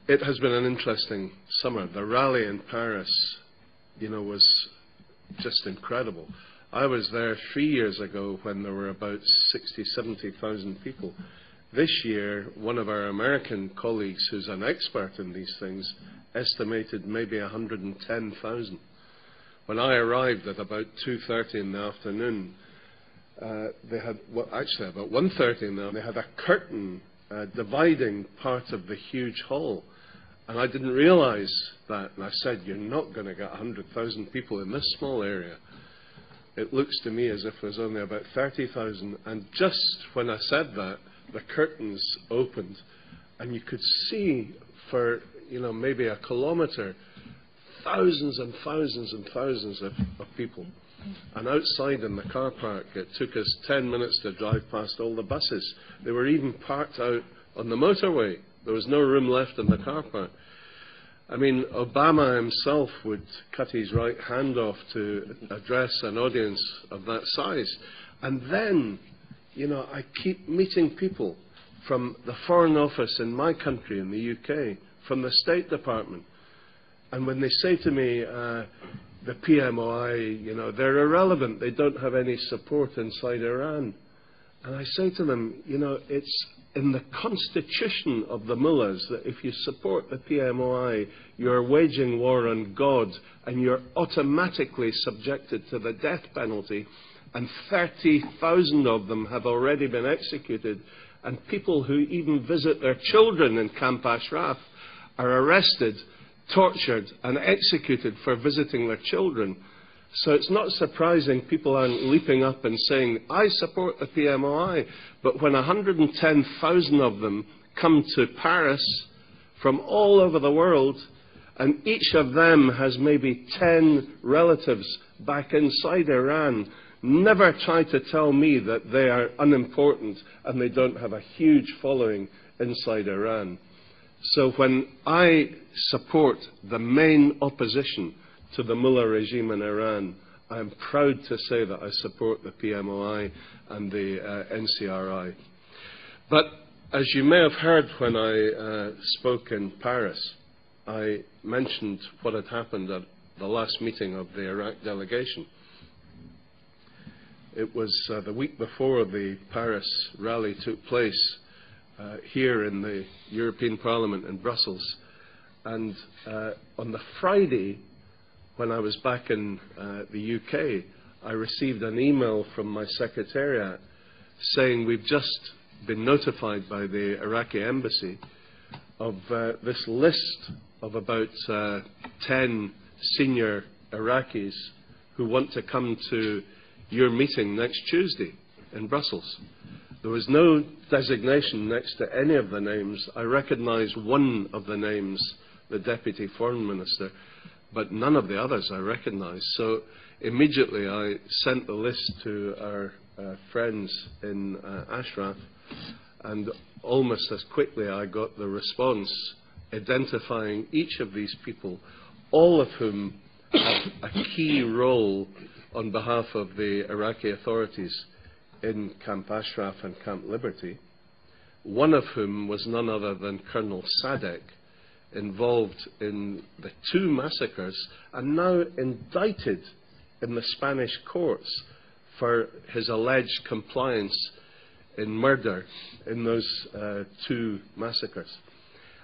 It has been an interesting summer. The rally in Paris, was just incredible. I was there 3 years ago when there were about 60,000, 70,000 people. This year, one of our American colleagues, who's an expert in these things, estimated maybe 110,000. When I arrived at about 2:30 in the afternoon, they had, well, actually about 1:30 in the afternoon, they had a curtain dividing part of the huge hall. And I didn't realize that. And I said, you're not going to get 100,000 people in this small area. It looks to me as if there's only about 30,000. And just when I said that, the curtains opened. And you could see for, maybe a kilometre, thousands and thousands and thousands of people. And outside in the car park, it took us 10 minutes to drive past all the buses. They were even parked out on the motorway. There was no room left in the car park. I mean, Obama himself would cut his right hand off to address an audience of that size. And then, I keep meeting people from the Foreign Office in my country, in the UK, from the State Department. And when they say to me, the PMOI, they're irrelevant, they don't have any support inside Iran. And I say to them, it's in the constitution of the mullahs that if you support the PMOI, you're waging war on God and you're automatically subjected to the death penalty. And 30,000 of them have already been executed. And people who even visit their children in Camp Ashraf are arrested, tortured and executed for visiting their children. So it's not surprising people aren't leaping up and saying, I support the PMOI. But when 110,000 of them come to Paris from all over the world, and each of them has maybe 10 relatives back inside Iran, never try to tell me that they are unimportant and they don't have a huge following inside Iran. So when I support the main opposition to the mullah regime in Iran, I am proud to say that I support the PMOI and the NCRI. But as you may have heard when I spoke in Paris, I mentioned what had happened at the last meeting of the Iraq delegation. It was the week before the Paris rally took place here in the European Parliament in Brussels. And on the Friday, when I was back in the UK, I received an email from my secretariat saying we've just been notified by the Iraqi embassy of this list of about 10 senior Iraqis who want to come to your meeting next Tuesday in Brussels. There was no designation next to any of the names. I recognize one of the names, the Deputy Foreign Minister, but none of the others I recognize. So immediately I sent the list to our friends in Ashraf, and almost as quickly I got the response identifying each of these people, all of whom have a key role on behalf of the Iraqi authorities in Camp Ashraf and Camp Liberty, one of whom was none other than Colonel Sadek, involved in the 2 massacres and now indicted in the Spanish courts for his alleged compliance in murder in those 2 massacres.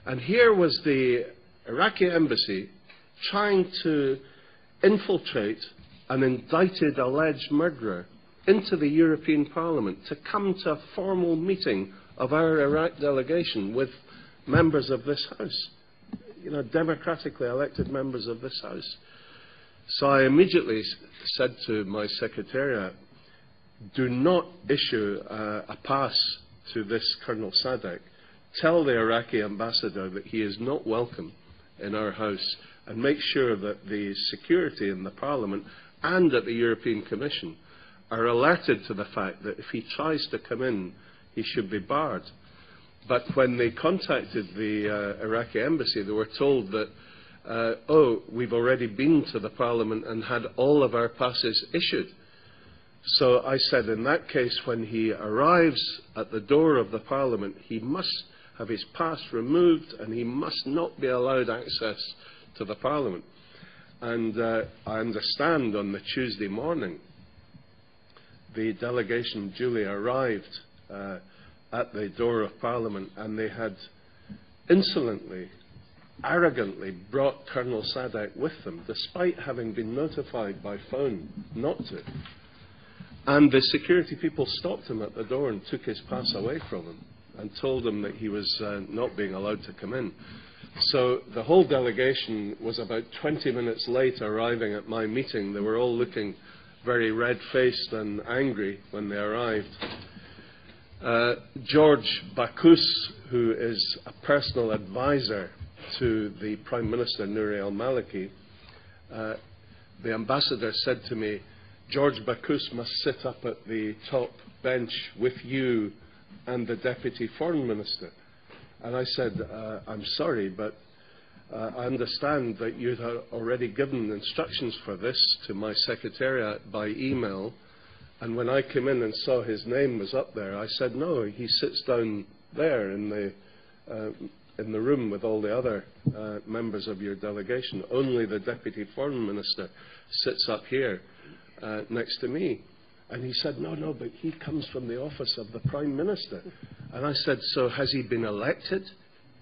And here was the Iraqi embassy trying to infiltrate an indicted alleged murderer into the European Parliament to come to a formal meeting of our Iraq delegation with members of this House, democratically elected members of this House. So I immediately said to my secretariat, do not issue a pass to this Colonel Sadek. Tell the Iraqi ambassador that he is not welcome in our House, and make sure that the security in the Parliament and at the European Commission are alerted to the fact that if he tries to come in, he should be barred. But when they contacted the Iraqi embassy, they were told that, we've already been to the Parliament and had all of our passes issued. So I said, in that case, when he arrives at the door of the Parliament, he must have his pass removed, and he must not be allowed access to the Parliament. And I understand on the Tuesday morning, the delegation duly arrived at the door of Parliament, and they had insolently, arrogantly brought Colonel Sadek with them, despite having been notified by phone not to. And the security people stopped him at the door and took his pass away from him and told him that he was not being allowed to come in. So the whole delegation was about 20 minutes late arriving at my meeting. They were all looking very red-faced and angry when they arrived. George Bakus, who is a personal advisor to the Prime Minister Nouri al-Maliki, the ambassador said to me, George Bakus must sit up at the top bench with you and the Deputy Foreign Minister. And I said, I'm sorry, but I understand that you had already given instructions for this to my secretariat by email. And when I came in and saw his name was up there, I said, no, he sits down there in the room with all the other members of your delegation. Only the Deputy Foreign Minister sits up here next to me. And he said, no, but he comes from the office of the Prime Minister. And I said, so has he been elected?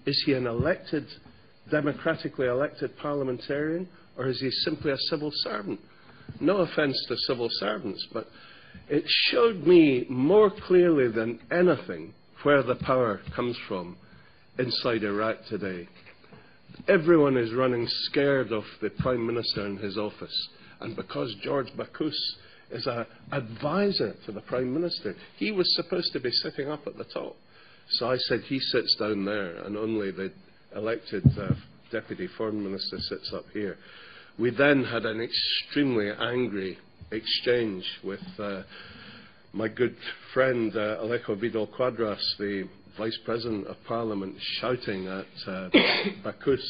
Is he an elected, democratically elected parliamentarian, or is he simply a civil servant? No offence to civil servants, but it showed me more clearly than anything where the power comes from inside Iraq today. Everyone is running scared of the Prime Minister in his office. And because George Bakus is an advisor to the Prime Minister, he was supposed to be sitting up at the top. So I said he sits down there, and only the elected Deputy Foreign Minister sits up here. We then had an extremely angry exchange with my good friend Alejo Vidal Quadras, the Vice President of Parliament, shouting at Bakus,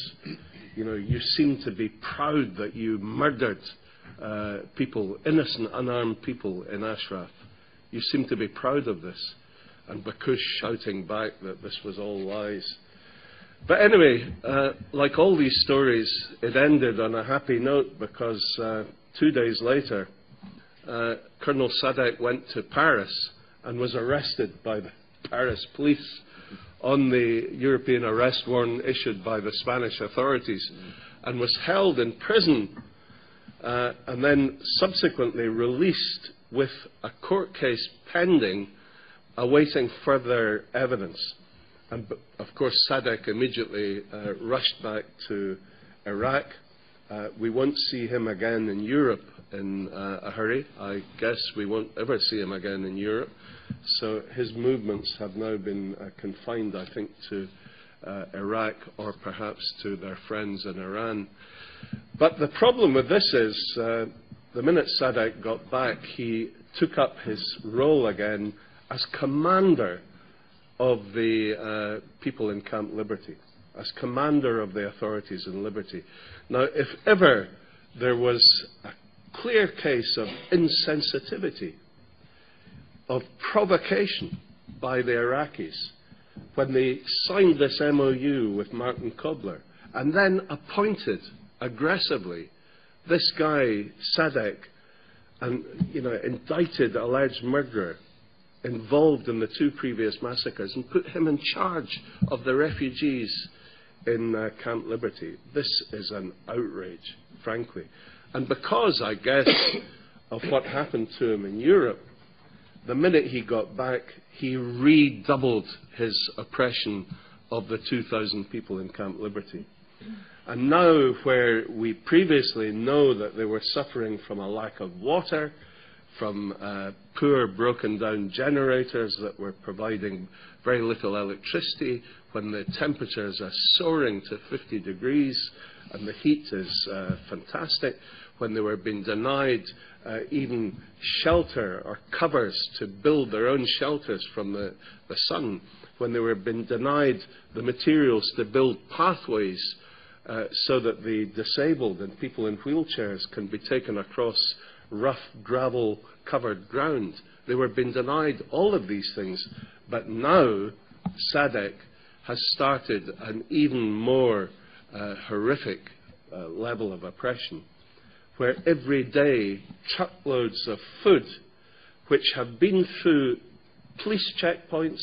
you know, you seem to be proud that you murdered people, innocent, unarmed people in Ashraf. You seem to be proud of this. And Bakus shouting back that this was all lies. But anyway, like all these stories, it ended on a happy note because 2 days later, Colonel Sadek went to Paris and was arrested by the Paris police on the European arrest warrant issued by the Spanish authorities, and was held in prison and then subsequently released with a court case pending, awaiting further evidence. And of course Sadek immediately rushed back to Iraq. We won't see him again in Europe in a hurry. I guess we won't ever see him again in Europe. So his movements have now been confined, I think, to Iraq, or perhaps to their friends in Iran. But the problem with this is, the minute Sadek got back, he took up his role again as commander of the people in Camp Liberty, as commander of the authorities in Liberty. Now, if ever there was a clear case of insensitivity, of provocation by the Iraqis, when they signed this MOU with Martin Kobler, and then appointed aggressively this guy, Sadek, and indicted alleged murderer, involved in the 2 previous massacres, and put him in charge of the refugees in Camp Liberty. This is an outrage, frankly. And because, I guess, of what happened to him in Europe, the minute he got back, he redoubled his oppression of the 2,000 people in Camp Liberty. And now, where we previously know that they were suffering from a lack of water, from poor broken-down generators that were providing very little electricity, when the temperatures are soaring to 50 degrees and the heat is fantastic, when they were being denied even shelter or covers to build their own shelters from the sun, when they were being denied the materials to build pathways so that the disabled and people in wheelchairs can be taken across rough gravel-covered ground. They were being denied all of these things. But now Sadek has started an even more horrific level of oppression, where every day truckloads of food, which have been through police checkpoints,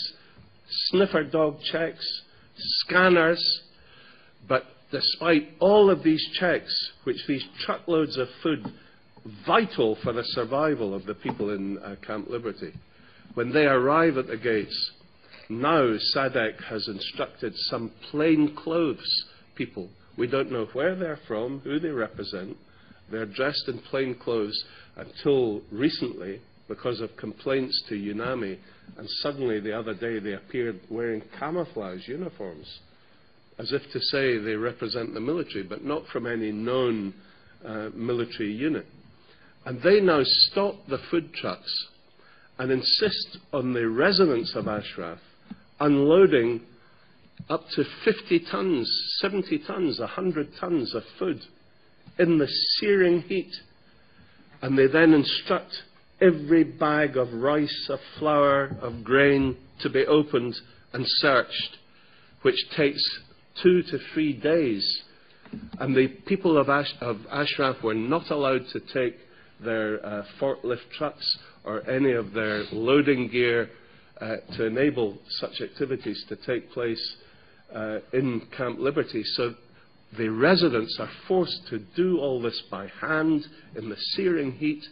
sniffer dog checks, scanners, but despite all of these checks, which these truckloads of food, vital for the survival of the people in Camp Liberty, when they arrive at the gates, now SADC has instructed some plainclothes people. We don't know where they're from, who they represent. They're dressed in plain clothes until recently, because of complaints to UNAMI, and suddenly the other day they appeared wearing camouflage uniforms, as if to say they represent the military, but not from any known military unit. And they now stop the food trucks and insist on the residents of Ashraf unloading up to 50 tons, 70 tons, 100 tons of food in the searing heat. And they then instruct every bag of rice, of flour, of grain to be opened and searched, which takes 2 to 3 days. And the people of Ashraf were not allowed to take their forklift trucks or any of their loading gear to enable such activities to take place in Camp Liberty. So the residents are forced to do all this by hand in the searing heat,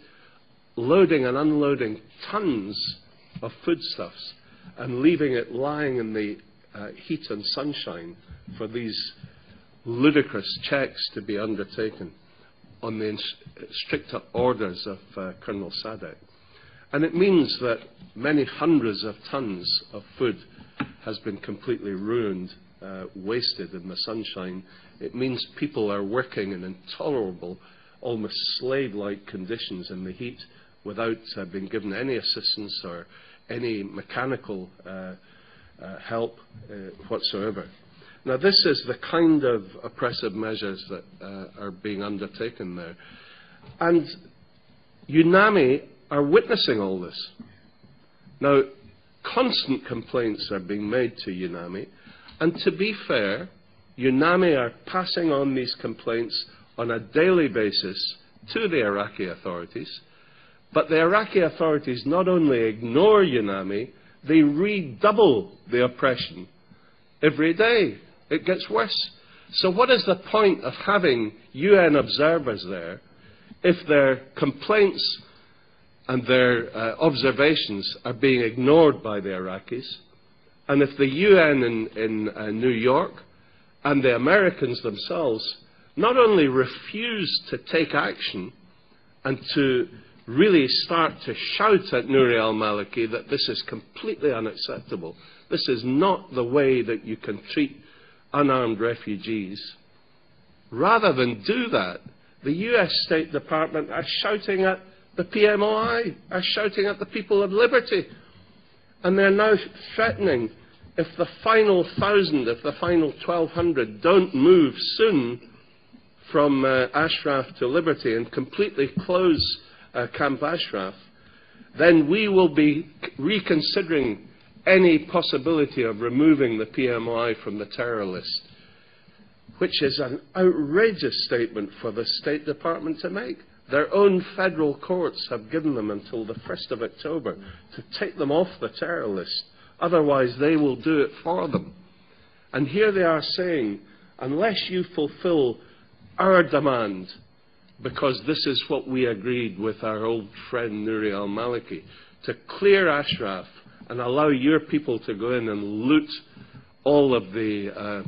loading and unloading tons of foodstuffs and leaving it lying in the heat and sunshine for these ludicrous checks to be undertaken on the strict orders of Colonel Sadek. And it means that many hundreds of tons of food has been completely ruined, wasted in the sunshine. It means people are working in intolerable, almost slave-like conditions in the heat without being given any assistance or any mechanical help whatsoever. Now, this is the kind of oppressive measures that are being undertaken there. And UNAMI are witnessing all this. Now, constant complaints are being made to UNAMI, and to be fair, UNAMI are passing on these complaints on a daily basis to the Iraqi authorities, but the Iraqi authorities not only ignore UNAMI, they redouble the oppression every day. It gets worse. So what is the point of having UN observers there if their complaints and their observations are being ignored by the Iraqis, and if the UN in New York and the Americans themselves not only refuse to take action and to really start to shout at Nouri al-Maliki that this is completely unacceptable, this is not the way that you can treat unarmed refugees. Rather than do that, the US State Department are shouting at the PMOI, are shouting at the people of Liberty. And they're now threatening, if the final 1,000, if the final 1,200 don't move soon from Ashraf to Liberty and completely close Camp Ashraf, then we will be reconsidering any possibility of removing the PMI from the terror list, which is an outrageous statement for the State Department to make. Their own federal courts have given them until the 1st of October to take them off the terror list. Otherwise, they will do it for them. And here they are saying, unless you fulfill our demand, because this is what we agreed with our old friend Nouri al-Maliki, to clear Ashraf and allow your people to go in and loot all of the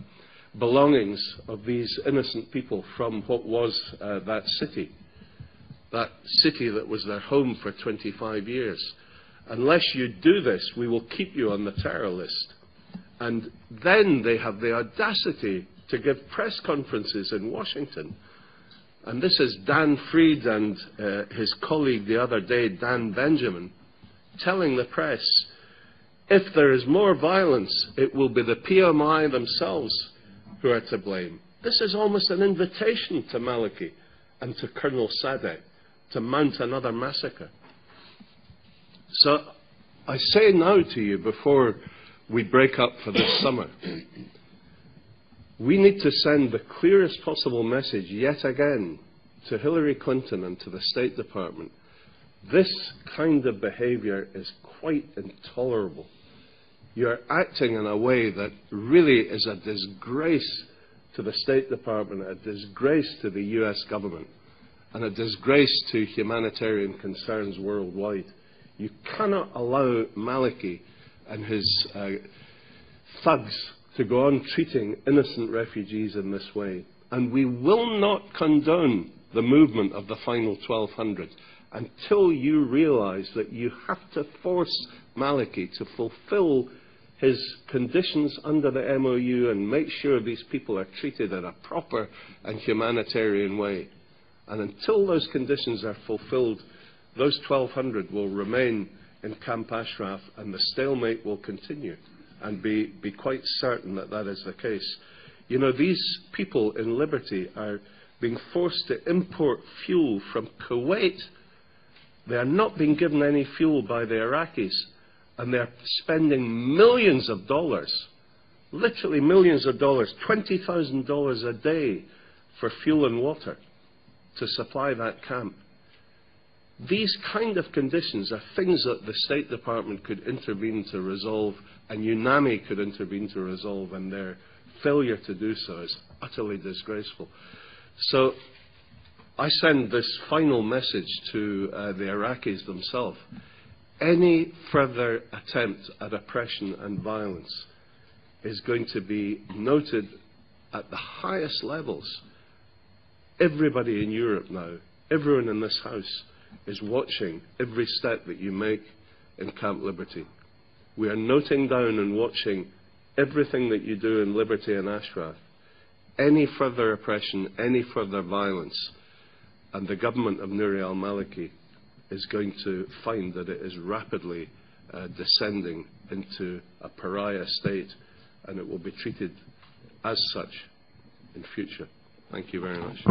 belongings of these innocent people from what was that city that was their home for 25 years. Unless you do this, we will keep you on the terror list. And then they have the audacity to give press conferences in Washington. And this is Dan Fried and his colleague the other day, Dan Benjamin, telling the press, if there is more violence, it will be the PMI themselves who are to blame. This is almost an invitation to Maliki and to Colonel Sadek to mount another massacre. So I say now to you, before we break up for this summer. We need to send the clearest possible message yet again to Hillary Clinton and to the State Department. This kind of behaviour is quite intolerable. You're acting in a way that really is a disgrace to the State Department, a disgrace to the US government, and a disgrace to humanitarian concerns worldwide. You cannot allow Maliki and his thugs to go on treating innocent refugees in this way. And we will not condone the movement of the final 1,200 until you realise that you have to force Maliki to fulfil his conditions under the MOU and make sure these people are treated in a proper and humanitarian way. And until those conditions are fulfilled, those 1,200 will remain in Camp Ashraf and the stalemate will continue, and be quite certain that that is the case. You know, these people in Liberty are being forced to import fuel from Kuwait. They are not being given any fuel by the Iraqis, and they're spending millions of dollars, literally millions of dollars, $20,000 a day for fuel and water to supply that camp. These kind of conditions are things that the State Department could intervene to resolve, and UNAMI could intervene to resolve, and their failure to do so is utterly disgraceful. So I send this final message to the Iraqis themselves. Any further attempt at oppression and violence is going to be noted at the highest levels. Everybody in Europe now, everyone in this House, is watching every step that you make in Camp Liberty. We are noting down and watching everything that you do in Liberty and Ashraf. Any further oppression, any further violence, and the government of Nouri al-Maliki is going to find that it is rapidly descending into a pariah state, and it will be treated as such in future. Thank you very much.